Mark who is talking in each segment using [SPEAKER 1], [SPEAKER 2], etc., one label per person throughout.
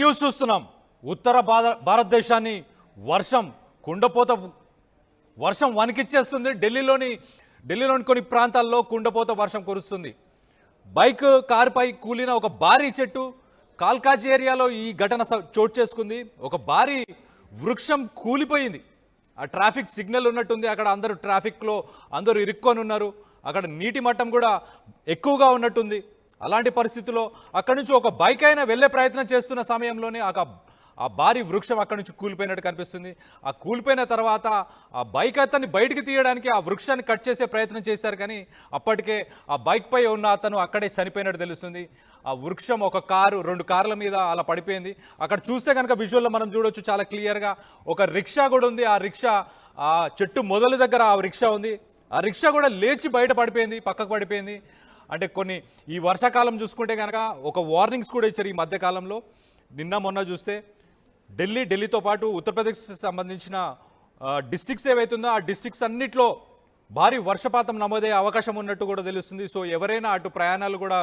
[SPEAKER 1] News చూస్తున్నాం. ఉత్తర భారతదేశాన్ని వర్షం కుండపోత వర్షం వణికిచ్చేస్తుంది. ఢిల్లీలోని కొన్ని ప్రాంతాల్లో కుండపోత వర్షం కురుస్తుంది. బైక్ కారుపై కూలిన ఒక భారీ చెట్టు కాల్కాజ్ ఏరియాలో ఈ ఘటన చోటు చేసుకుంది. ఒక భారీ వృక్షం కూలిపోయింది. ఆ ట్రాఫిక్ సిగ్నల్ ఉన్నట్టుంది. అక్కడ అందరూ ట్రాఫిక్లో అందరూ ఇరుక్కొని ఉన్నారు. అక్కడ నీటి మట్టం కూడా ఎక్కువగా ఉన్నట్టుంది. అలాంటి పరిస్థితుల్లో అక్కడి నుంచి ఒక బైక్ అయినా వెళ్ళే ప్రయత్నం చేస్తున్న సమయంలోనే ఆ భారీ వృక్షం అక్కడి నుంచి కూలిపోయినట్టు కనిపిస్తుంది. ఆ కూలిపోయిన తర్వాత ఆ బైక్ అతన్ని బయటికి తీయడానికి ఆ వృక్షాన్ని కట్ చేసే ప్రయత్నం చేశారు, కానీ అప్పటికే ఆ బైక్ పై ఉన్న అతను అక్కడే చనిపోయినట్టు తెలుస్తుంది. ఆ వృక్షం ఒక కారు, 2 కార్ల మీద అలా పడిపోయింది. అక్కడ చూస్తే కనుక విజువల్లో మనం చూడొచ్చు చాలా క్లియర్గా. ఒక రిక్షా కూడా ఉంది. ఆ రిక్షా ఆ చెట్టు మొదలు దగ్గర ఆ రిక్షా ఉంది. ఆ రిక్షా కూడా లేచి బయట పడిపోయింది, పక్కకు పడిపోయింది. అంటే ఈ వర్షాకాలం చూసుకుంటే కనుక ఒక వార్నింగ్స్ కూడా ఇచ్చారు ఈ మధ్యకాలంలో. నిన్న మొన్న చూస్తే ఢిల్లీతో పాటు ఉత్తరప్రదేశ్ సంబంధించిన డిస్ట్రిక్ట్స్ ఏవైతుందో ఆ డిస్ట్రిక్ట్స్ అన్నిట్లో భారీ వర్షపాతం నమోదయ్యే అవకాశం ఉన్నట్టు కూడా తెలుస్తుంది. సో ఎవరైనా అటు ప్రయాణాలు కూడా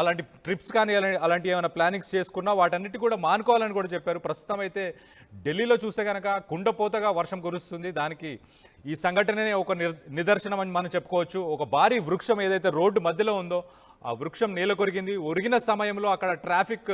[SPEAKER 1] అలాంటి ట్రిప్స్ కానీ అలాంటి ఏమైనా ప్లానింగ్స్ చేసుకున్నా వాటన్నిటి కూడా మానుకోవాలని కూడా చెప్పారు. ప్రస్తుతం అయితే ఢిల్లీలో చూస్తే కనుక కుండపోతగా వర్షం కురుస్తుంది. దానికి ఈ సంఘటననే ఒక నిదర్శనం అని మనం చెప్పుకోవచ్చు. ఒక భారీ వృక్షం ఏదైతే రోడ్డు మధ్యలో ఉందో ఆ వృక్షం నేల కొరిగింది. ఒరిగిన సమయంలో అక్కడ ట్రాఫిక్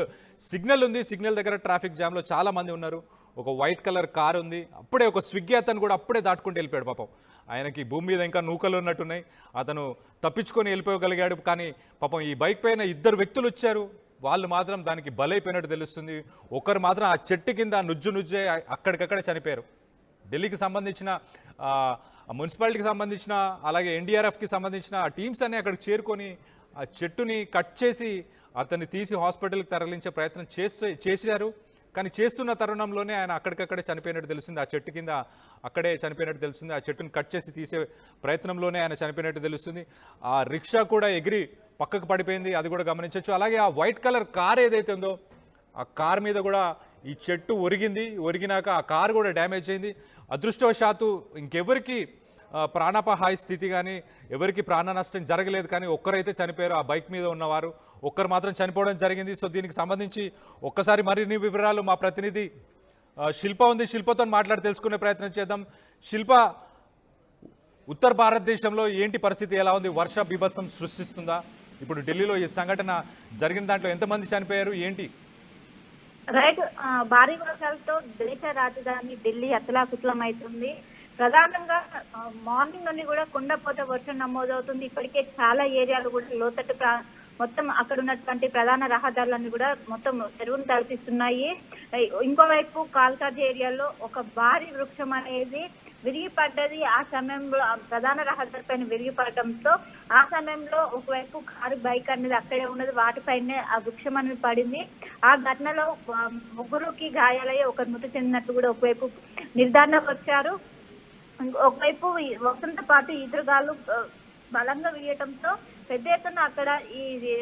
[SPEAKER 1] సిగ్నల్ ఉంది. సిగ్నల్ దగ్గర ట్రాఫిక్ జామ్లో చాలామంది ఉన్నారు. ఒక వైట్ కలర్ కారు ఉంది. అప్పుడే ఒక స్విగ్గీ అతను కూడా అప్పుడే దాటుకుంటూ వెళ్ళిపోయాడు. పాపం ఆయనకి భూమి మీద ఇంకా నూకలు ఉన్నట్టున్నాయి. అతను తప్పించుకొని వెళ్ళిపోగలిగాడు. కానీ పాపం ఈ బైక్ పైన 2 వ్యక్తులు వచ్చారు. వాళ్ళు మాత్రం దానికి బలైపోయినట్టు తెలుస్తుంది. ఒకరు మాత్రం ఆ చెట్టు కింద నుజ్జే అక్కడికక్కడే చనిపోయారు. ఢిల్లీకి సంబంధించిన మున్సిపాలిటీకి సంబంధించిన అలాగే ఎన్డీఆర్ఎఫ్కి సంబంధించిన టీమ్స్ అన్నీ అక్కడికి చేరుకొని ఆ చెట్టుని కట్ చేసి అతన్ని తీసి హాస్పిటల్కి తరలించే ప్రయత్నం చేశారు. కానీ చేస్తున్న తరుణంలోనే ఆయన అక్కడికక్కడే చనిపోయినట్టు తెలుస్తుంది. ఆ చెట్టు కింద అక్కడే చనిపోయినట్టు తెలుస్తుంది. ఆ చెట్టును కట్ చేసి తీసే ప్రయత్నంలోనే ఆయన చనిపోయినట్టు తెలుస్తుంది. ఆ రిక్షా కూడా ఎగిరి పక్కకు పడిపోయింది, అది కూడా గమనించవచ్చు. అలాగే ఆ వైట్ కలర్ కార్ ఏదైతే ఉందో ఆ కార్ మీద కూడా ఈ చెట్టు ఒరిగినాక ఆ కారు కూడా డ్యామేజ్ అయింది. అదృష్టవశాత్తు ఇంకెవరికి ప్రాణాపాయ స్థితి కానీ ఎవరికి ప్రాణ నష్టం జరగలేదు. కానీ ఒక్కరైతే చనిపోయారు. ఆ బైక్ మీద ఉన్నవారు ఒక్కరు మాత్రం చనిపోవడం జరిగింది. సో దీనికి సంబంధించి ఒక్కసారి మరిన్ని వివరాలు మా ప్రతినిధి శిల్ప ఉంది, శిల్పతో మాట్లాడి తెలుసుకునే ప్రయత్నం చేద్దాం. శిల్ప, ఉత్తర భారతదేశంలో ఏంటి పరిస్థితి, ఎలా ఉంది? వర్ష బీభత్సం సృష్టిస్తుందా? ఇప్పుడు ఢిల్లీలో ఈ సంఘటన జరిగిన దాంట్లో ఎంతమంది చనిపోయారు, ఏంటి?
[SPEAKER 2] రైట్, భారీ వర్షాలతో దేశ రాజధాని ఢిల్లీ అతలాకుతలం అవుతుంది. ప్రధానంగా మార్నింగ్ నుండి కూడా కుండపోత వర్షం నమోదవుతుంది. ఇప్పటికే చాలా ఏరియాలు కూడా లోతట్టు మొత్తం అక్కడ ఉన్నటువంటి ప్రధాన రహదారులన్నీ కూడా మొత్తం చెరువును తలపిస్తున్నాయి. ఇంకోవైపు కాల్కాజ్ ఏరియాలో ఒక భారీ వృక్షం అనేది విరిగిపడ్డది. ఆ సమయంలో ప్రధాన రహదారి పైన విరిగిపడటంతో ఆ సమయంలో ఒకవైపు కారు, బైక్ అనేది అక్కడే ఉన్నది, వాటిపైనే ఆ వృక్షం అనేది పడింది. ఆ ఘటనలో 3 గాయాలయ్యి ఒకరు మృతి చెందినట్టు కూడా ఒకవైపు నిర్ధారణకు వచ్చారు. ఒకవైపు వర్షంతో పాటు ఈదురుగాలు బలంగా వీయటంతో పెద్ద ఎత్తున అక్కడ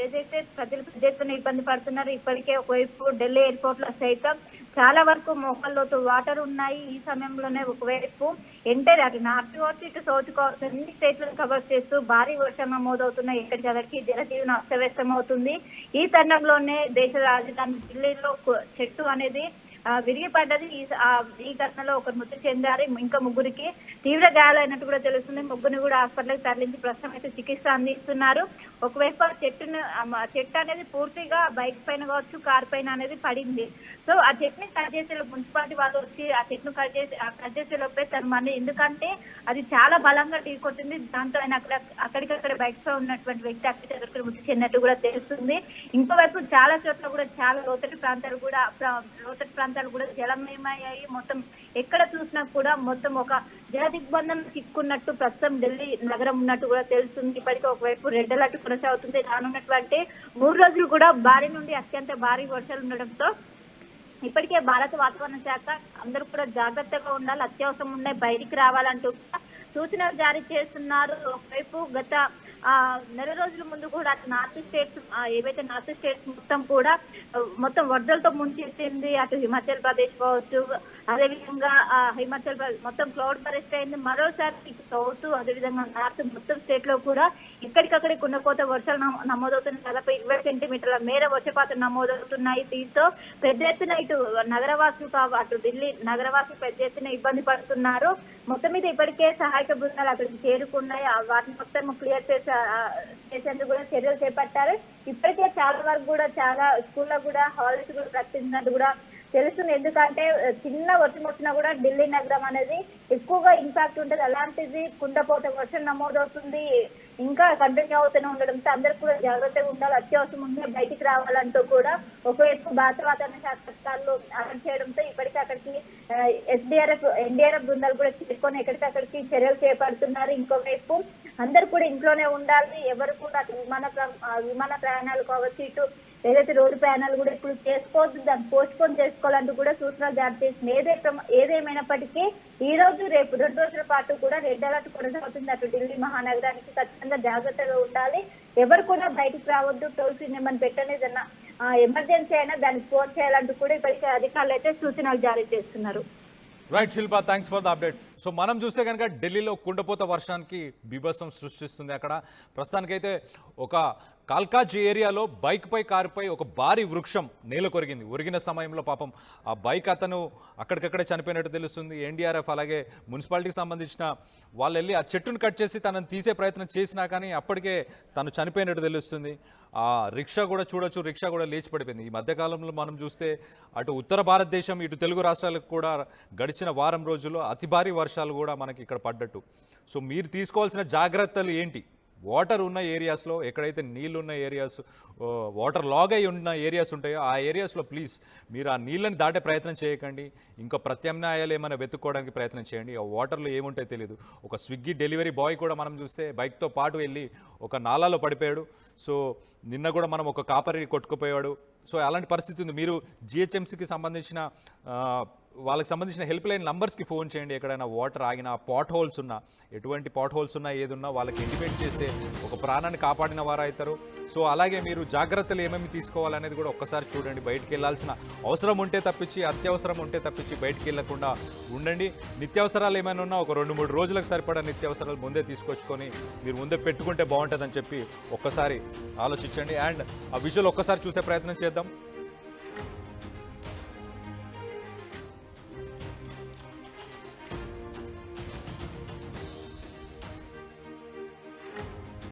[SPEAKER 2] ఏదైతే ప్రజలు పెద్ద ఎత్తున ఇబ్బంది పడుతున్నారు. ఇప్పటికే ఒకవైపు ఢిల్లీ ఎయిర్పోర్ట్ లో సైతం చాలా వరకు మోకాల్లోతు వాటర్ ఉన్నాయి. ఈ సమయంలోనే ఒకవైపు ఎంటర్ అటు నార్త్ కావచ్చు ఇటు సౌత్ కావచ్చు అన్ని స్టేట్లను కవర్ చేస్తూ భారీ వర్షం నమోదవుతున్నాయి. ఎక్కడికి జనజీవనం అస్తవ్యస్తం అవుతుంది. ఈ తరుణంలోనే దేశ రాజధాని ఢిల్లీలో చెట్టు అనేది విరిగిపడ్డది. ఈ ఘటనలో ఒకరు మృతి చెందారు. ఇంకా 3కి తీవ్ర గాయాలైనట్టు కూడా తెలుస్తుంది. 3ని కూడా హాస్పిటల్కి తరలించి ప్రస్తుతం అయితే చికిత్స అందిస్తున్నారు. ఒకవైపు ఆ చెట్టు అనేది పూర్తిగా బైక్ పైన కావచ్చు, కార్ పైన అనేది పడింది. సో ఆ చెట్టుని కట్ చేసే మున్సిపాలిటీ వాళ్ళు వచ్చి ఆ చెట్టును కట్ చేసే లోపే తన మనీ, ఎందుకంటే అది చాలా బలంగా ఢీకొట్టింది. దాంతో ఆయన అక్కడికక్కడ బైక్ పై ఉన్నటువంటి వ్యక్తి అక్కడికక్కడ మృతి చెందినట్టు కూడా తెలుస్తుంది. ఇంకోవైపు చాలా చోట్ల కూడా చాలా లోతట్టు ప్రాంతాలు కూడా జలమయమయ్యాయి. మొత్తం ఎక్కడ చూసినా కూడా మొత్తం ఒక జల దిగ్బంధం చిక్కున్నట్టు ప్రస్తుతం ఢిల్లీ నగరం ఉన్నట్టు కూడా తెలుస్తుంది. ఇప్పటికే ఒకవైపు రెడ్ అలర్ట్ కొనసాగుతుంది. రానున్నటువంటి 3 రోజులు కూడా భారీ నుండి అత్యంత భారీ వర్షాలు ఉండడంతో ఇప్పటికే భారత వాతావరణ శాఖ అందరూ కూడా జాగ్రత్తగా ఉండాలి, అత్యవసరం ఉన్నాయి బయటికి రావాలంటూ సూచనలు జారీ చేస్తున్నారు. ఒకవైపు గత నెల రోజుల ముందు కూడా అటు నార్త్ స్టేట్స్ మొత్తం కూడా మొత్తం వరదలతో ముంచెత్తింది. అటు హిమాచల్ ప్రదేశ్ కావచ్చు, అదేవిధంగా హిమాచల్ ప్రదేశ్ మొత్తం క్లౌడ్ బరెస్ట్ అయింది. మరోసారి సౌత్ అదేవిధంగా నార్త్ మొత్తం స్టేట్ లో కూడా ఇక్కడికక్కడే కుండపోత వర్షాలు నమోదవుతున్నాయి. దాదాపు 20 సెంటీమీటర్ల మేర వర్షపాతం నమోదవుతున్నాయి. దీంతో పెద్ద ఎత్తున ఇటు నగరవాసులు అటు ఢిల్లీ నగరవాసులు పెద్ద ఎత్తున ఇబ్బంది పడుతున్నారు. మొత్తం మీద ఇప్పటికే సహాయక బృందాలు అక్కడికి చేరుకున్నాయి. వాటిని మొత్తం క్లియర్ చేసేందుకు కూడా చర్యలు చేపట్టారు. ఇప్పటికే చాలా వరకు కూడా చాలా స్కూల్లో కూడా హాలిడేస్ కూడా ప్రకటించినట్టు కూడా తెలుస్తుంది. ఎందుకంటే చిన్న వర్షం వచ్చినా కూడా ఢిల్లీ నగరం అనేది ఎక్కువగా ఇంపాక్ట్ ఉంటుంది. అలాంటిది కుండపోత వర్షం నమోదవుతుంది, ఇంకా కంటిన్యూ అవుతూనే ఉండడంతో అందరూ కూడా జాగ్రత్తగా ఉండాలి. అత్యవసరం ఉంటే బయటికి రావాలంటూ కూడా ఒకవైపు భారత వాతావరణ శాఖ అధికారులు అలర్ట్ చేయడంతో ఇప్పటికీ అక్కడికి ఎన్డీఆర్ఎఫ్ బృందాలు కూడా చేరుకొని ఎక్కడికక్కడికి చర్యలు చేపడుతున్నారు. ఇంకోవైపు అందరూ కూడా ఇంట్లోనే ఉండాలి. ఎవరు కూడా విమాన ప్రయాణాలు కావచ్చు, ఇటు ఏదైతే రోడ్డు ప్రయాణాలు కూడా ఇప్పుడు చేసుకోవద్దు, దాన్ని పోస్ట్పోన్ చేసుకోవాలంటూ కూడా సూచనలు జారీ చేసింది. ఏదేమైనప్పటికీ ఈ రోజు రేపు 2 రోజుల పాటు కూడా రెడ్ అలర్ట్ కొనసాగుతుంది. అటు ఢిల్లీ మహానగరానికి ఖచ్చితంగా జాగ్రత్తగా ఉండాలి. ఎవరు కూడా బయటకు రావద్దు. టోల్ ఫ్రీ నెంబర్ పెట్టని ఏదన్నా ఎమర్జెన్సీ అయినా దానికి ఫోన్ చేయాలంటూ కూడా ఇప్పటికే అధికారులు అయితే సూచనలు జారీ చేస్తున్నారు.
[SPEAKER 1] Right Shilpa, thanks for the update. So మనం చూస్తే కనుక ఢిల్లీలో కుండపోత వర్షానికి బీభత్సం సృష్టిస్తుంది. అక్కడ ప్రస్తుతానికైతే ఒక కాల్కాజ్ ఏరియాలో బైక్పై కారుపై ఒక భారీ వృక్షం నేల కొరిగింది. ఒరిగిన సమయంలో పాపం ఆ బైక్ అతను అక్కడికక్కడే చనిపోయినట్టు తెలుస్తుంది. ఎన్డీఆర్ఎఫ్ అలాగే మున్సిపాలిటీకి సంబంధించిన వాళ్ళు వెళ్ళి ఆ చెట్టును కట్ చేసి తనను తీసే ప్రయత్నం చేసినా కానీ అప్పటికే తను చనిపోయినట్టు తెలుస్తుంది. ఆ రిక్షా కూడా చూడొచ్చు, రిక్షా కూడా లేచి పడిపోయింది. ఈ మధ్యకాలంలో మనం చూస్తే అటు ఉత్తర భారతదేశం ఇటు తెలుగు రాష్ట్రాలకు కూడా గడిచిన వారం రోజుల్లో అతి భారీ వర్షాలు కూడా మనకి ఇక్కడ పడ్డట్టు. సో మీరు తీసుకోవాల్సిన జాగ్రత్తలు ఏంటి? వాటర్ ఉన్న ఏరియాస్లో, ఎక్కడైతే నీళ్ళు ఉన్న ఏరియాస్, వాటర్ లాగ్ అయి ఉన్న ఏరియాస్ ఉంటాయో ఆ ఏరియాస్లో ప్లీజ్ మీరు ఆ నీళ్ళని దాటే ప్రయత్నం చేయకండి. ఇంకా ప్రత్యామ్నాయాలు ఏమైనా వెతుక్కోవడానికి ప్రయత్నం చేయండి. ఆ వాటర్లో ఏముంటాయో తెలియదు. ఒక స్విగ్గీ డెలివరీ బాయ్ కూడా మనం చూస్తే బైక్తో పాటు వెళ్ళి ఒక నాలాలో పడిపోయాడు. సో నిన్న కూడా మనం ఒక కాపరి కొట్టుకుపోయాడు. సో అలాంటి పరిస్థితి ఉంది. మీరు జిహెచ్ఎంసీకి సంబంధించిన వాళ్ళకి సంబంధించిన హెల్ప్ లైన్ నంబర్స్కి ఫోన్ చేయండి. ఎక్కడైనా వాటర్ ఆగినా, పాట్ హోల్స్ ఉన్నా, ఎటువంటి పాట్ హోల్స్ ఉన్నా ఏదున్నా వాళ్ళకి ఇంటిమేట్ చేస్తే ఒక ప్రాణాన్ని కాపాడిన వారు అవుతారు. సో అలాగే మీరు జాగ్రత్తలు ఏమేమి తీసుకోవాలనేది కూడా ఒక్కసారి చూడండి. బయటికి వెళ్ళాల్సిన అవసరం ఉంటే తప్పించి, అత్యవసరం ఉంటే తప్పించి బయటికి వెళ్ళకుండా ఉండండి. నిత్యావసరాలు ఏమైనా ఉన్నా ఒక 2-3 రోజులకు సరిపడా నిత్యావసరాలు ముందే తీసుకొచ్చుకొని మీరు ముందే పెట్టుకుంటే బాగుంటుందని చెప్పి ఒక్కసారి ఆలోచించండి. అండ్ ఆ విజువల్ ఒక్కసారి చూసే ప్రయత్నం చేద్దాం.